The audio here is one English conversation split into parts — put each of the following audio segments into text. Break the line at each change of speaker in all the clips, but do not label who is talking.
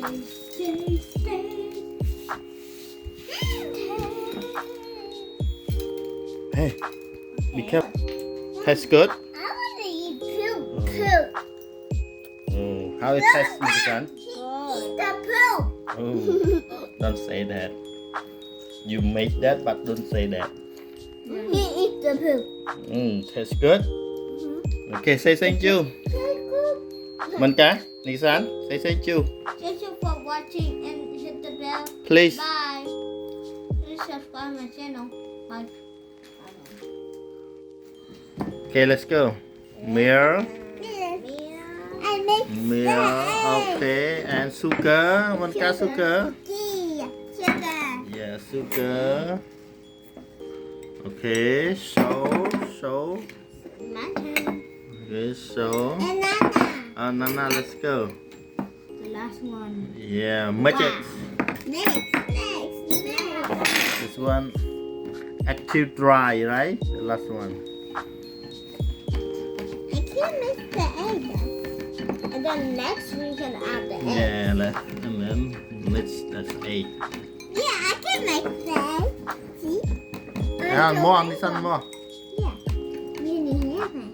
Hey, be careful. Tastes good?
I want to eat poop too.
Oh, how it tastes, Mr. Chan?
Eat the poop.
Oh, don't say that. You made that, but don't say that.
He eats the poop.
Tastes good? Okay, say thank you. Manka, Nisan, say thank you.
Thank you for watching and hit the bell.
Please.
Bye. Please subscribe my channel. Bye.
Okay, let's go. Mirror. Mirror. Okay, and sugar. Manka, sugar.
Sugar.
Yeah, sugar. Okay, so.
My turn.
Okay, so.
And
Nana, let's go.
the last one.
Yeah, magic.
Next.
This one, active dry, right? The last one.
I can't mix the egg. And then next we can add the egg.
Yeah, and then that's 8.
Yeah, I can make the egg. See?
Yeah, more, Nisan, more.
Yeah. Really happy.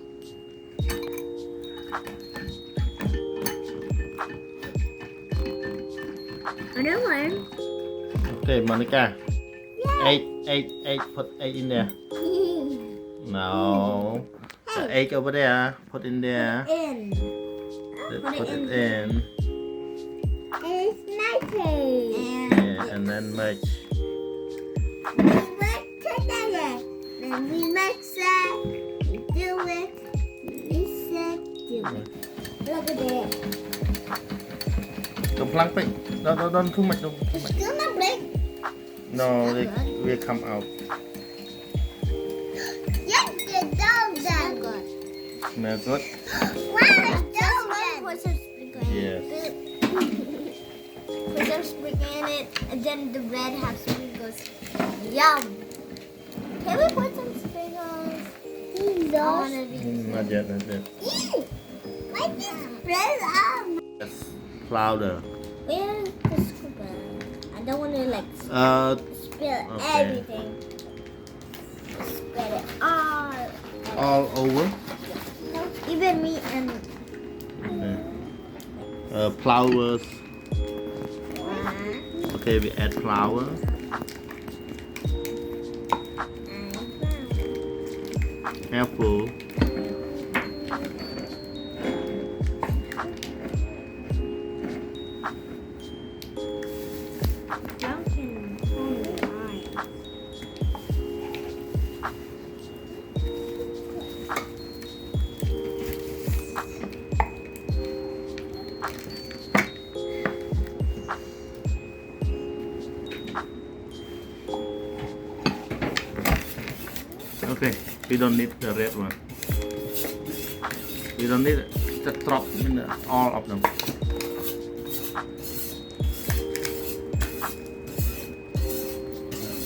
Another one.
Okay, Monica. 8, put 8 in there. No. The 8 over there, put in there.
In.
Put it in.
It's my turn.
Yeah, and then merge.
We work together. Then we mix it. We do it. We said do it. Look at that.
Don't plug it. Don't too much. Don't too much.
It's gonna break.
No, they will come out.
Yes, the dough done. Good.
Smell good?
Wow, it's dough done. Put some sprinkle in
Yes.
it. Put some sprinkle in it, and then the bread has sprinkles. Yum. Can we put some sprinkles?
Not yet.
Why this bread up?
That's powder.
Where's the scooper? I don't want to like spill
Okay.
everything. Spread it all.
All over.
Even me and
Flowers. Okay, we add flour. Careful. Okay, we don't need the red one. We don't need it. Just drop in all of them.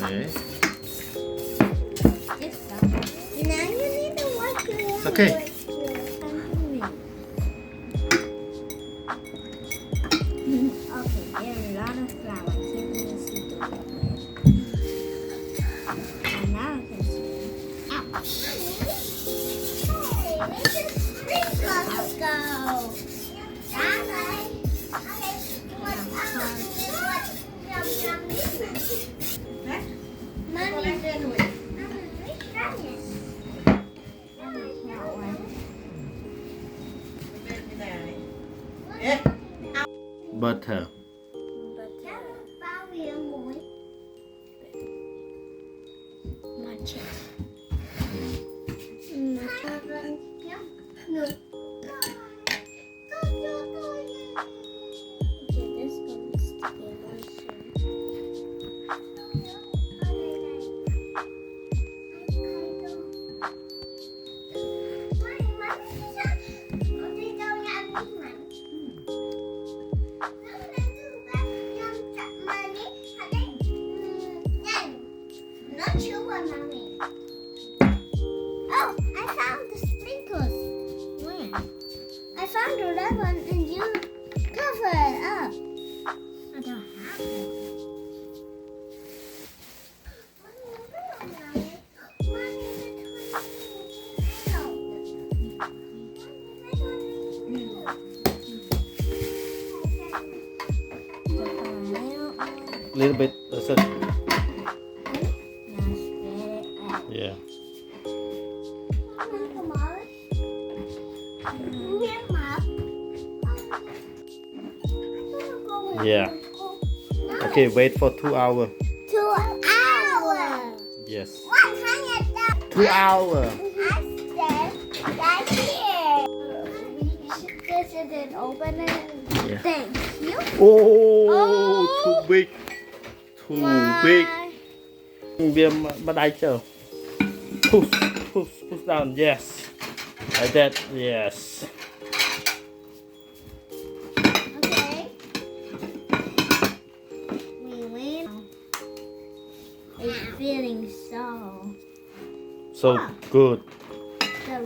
Okay.
now you need to watch it.
It's okay.
Okay, there are a lot of flour. Can't even see the bread. And now I can see. Ouch. Hey, let's just sprinkles go.
Butter.
I don't have one.
Little bit. That's it. Yeah. Yeah. Okay, wait for 2 hours.
2 hours.
Yes.
What kind of dog?
2 hours.
I said right here. This is an open it.
Yeah.
Thank you.
Oh, too big. Too big. Viêm bắt tay chờ. Push down. Yes. Like that. Yes.
Okay. We win. It's feeling
So good.
so.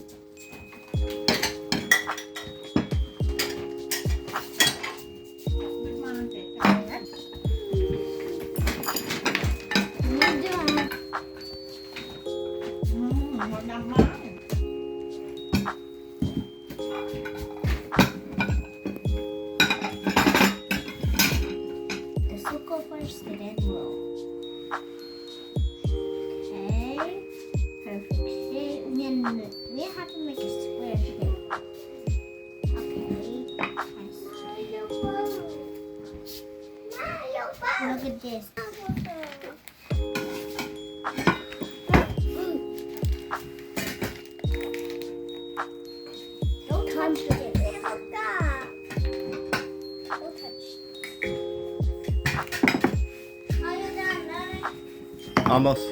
This will go first and then roll. Okay. Perfect shape. And then we have to make a square shape. Okay. Look at this. Don't touch it. Don't touch. Are you done, Daddy?
Almost.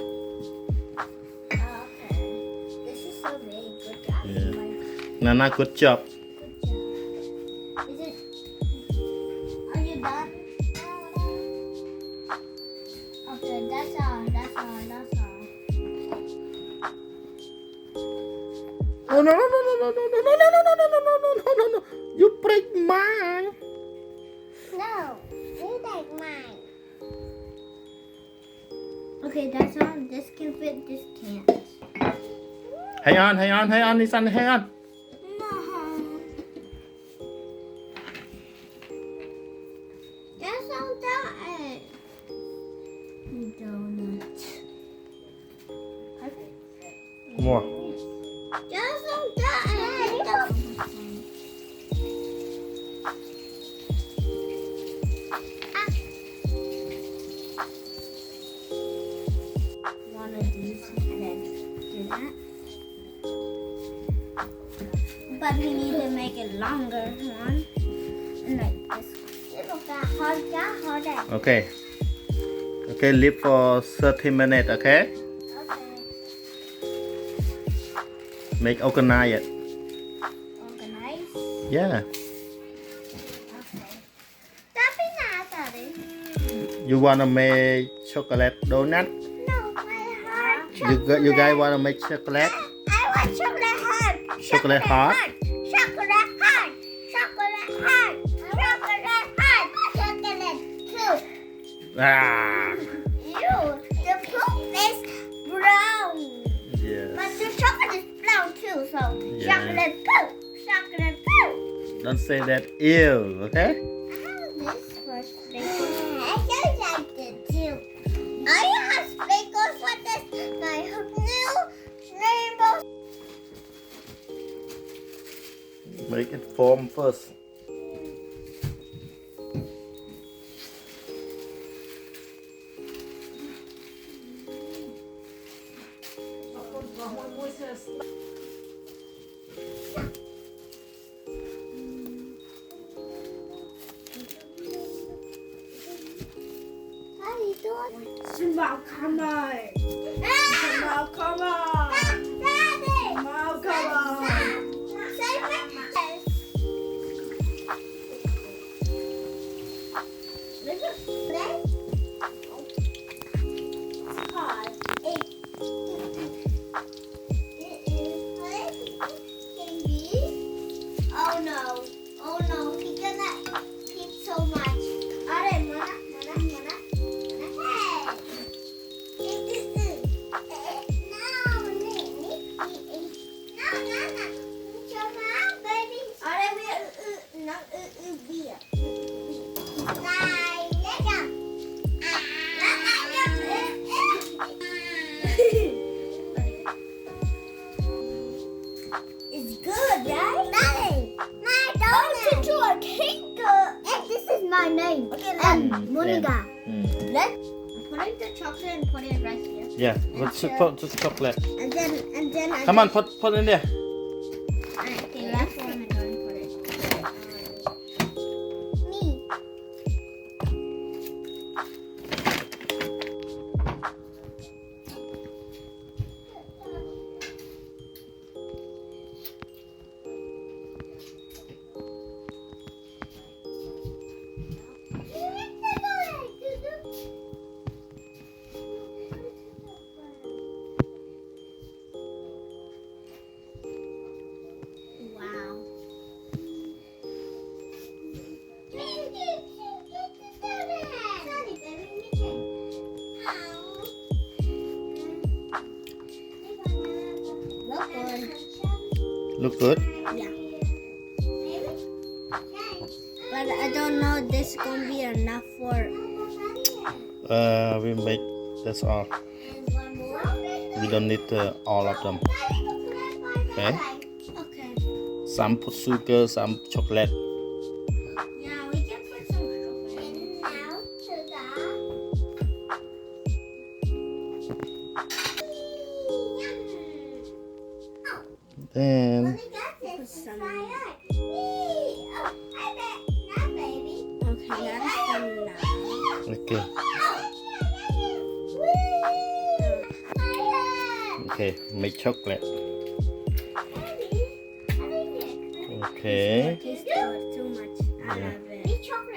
Okay. This is so big. Good job.
Yeah.
Mike.
Nana, good job.
Good job. Is it? Are you done? Okay, that's all. That's all. That's all.
Oh no no no no no no no no no no no no no no no! You break mine.
No, you take mine. Okay, that's all. This can fit. This can't.
Hang on, Nissan, hang on.
No. That's all done. Donut.
More.
That's all done. One of these and then do that. But we need to make it longer one. And like this. Harder.
Okay. Okay, leave for 30 minutes, okay?
Okay.
Make organize it.
Organize.
Yeah.
Okay. That'd be nice, Daddy.
You wanna make chocolate donut?
No, my heart. Chocolate.
You guys wanna make chocolate?
I want chocolate heart.
Chocolate heart?
Chocolate heart. Chocolate heart. Chocolate heart. Chocolate too.
Ah.
The poop is brown. But
Yes.
the chocolate is brown too, so
Yeah.
chocolate poop. Chocolate poop.
Don't say that ill, okay?
How is this for sprinkles? I don't like it too. I have sprinkles for this. My new rainbow.
Make it form first.
How do you do it?
Small come on. Small come on.
Daddy!
Small come on.
Say breakfast. Look at that. Pause. It is. Oh no. Oh no. He's gonna eat so much. I didn't wanna. my name.
Okay,
And
let's
Monica.
let's put the chocolate and put it right here.
Yeah, let's put the chocolate.
And then I
Come on, put in there.
Okay, last one and then put it.
me. Wow.
Look good.
Yeah. But I don't know this gonna be enough for.
We make that's all. We don't need all of them. Okay.
Okay.
Some put sugar, some chocolate.
Yeah, we can put some chocolate. Now
Then
put some. Okay, that's enough.
okay. Okay, make chocolate. Okay.
Tastes good too much. I
Yeah.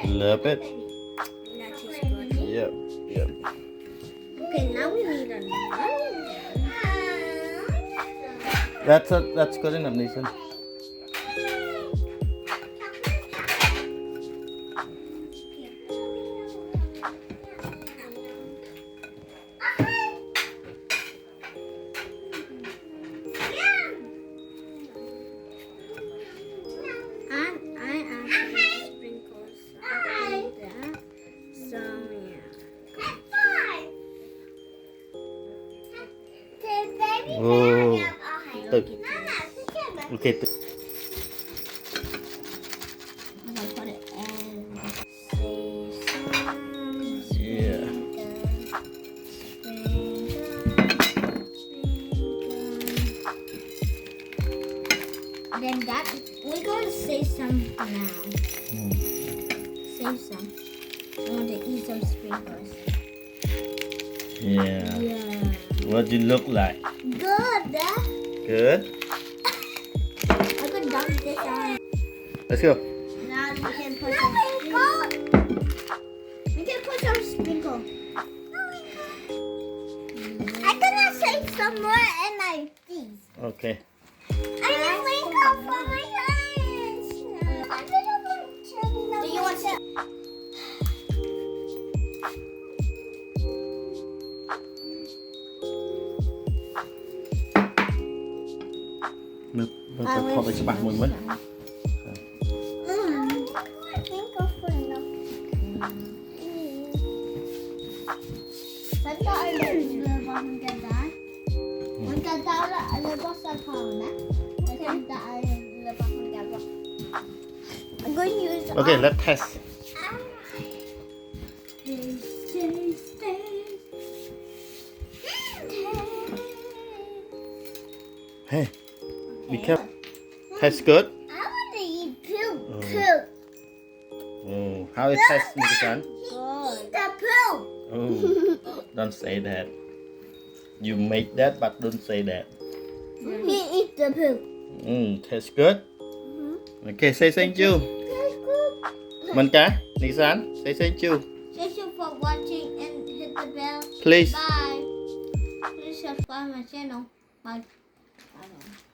love it.
Love it.
That tastes good.
Yep. Yep.
Okay, now we need another one.
That's good enough, Nathan.
And I actually sprinkle some in there. So yeah.
Oh.
Look at this.
Okay.
I'm gonna put it in. Sesame.
Yeah.
Then that we're going to save some now. Save some. I want to eat some sprinkles.
Yeah.
Yeah.
What do you look like?
Good.
Good.
I could dump this on.
Let's go.
Now we can put some sprinkle. We can put some sprinkle. I'm gonna save some more in my teeth.
Okay.
I can sprinkle for my hands. Do you want some?
Nước phải thoa vào cho bạn mình với.
Sprinkle for enough. Sẵn có ai để đưa vào mình cho đó. Mình cho tao là đưa vào sân phòng đó. Để xem ta đưa vào mình cho đó. I'm going to use
Okay, let's test. Hey, be careful. Tastes good.
I want to eat poop
Oh.
too.
Oh, how it tastes, Nikisan?
Eat the poop.
Oh, don't say that. You make that, but don't say that.
He eat the poop.
Tastes good. Okay, say thank you. Manka, Nikisan, say thank you.
Thank you for watching and hit the bell.
Please.
Bye. Please subscribe my channel. Bye. Bye.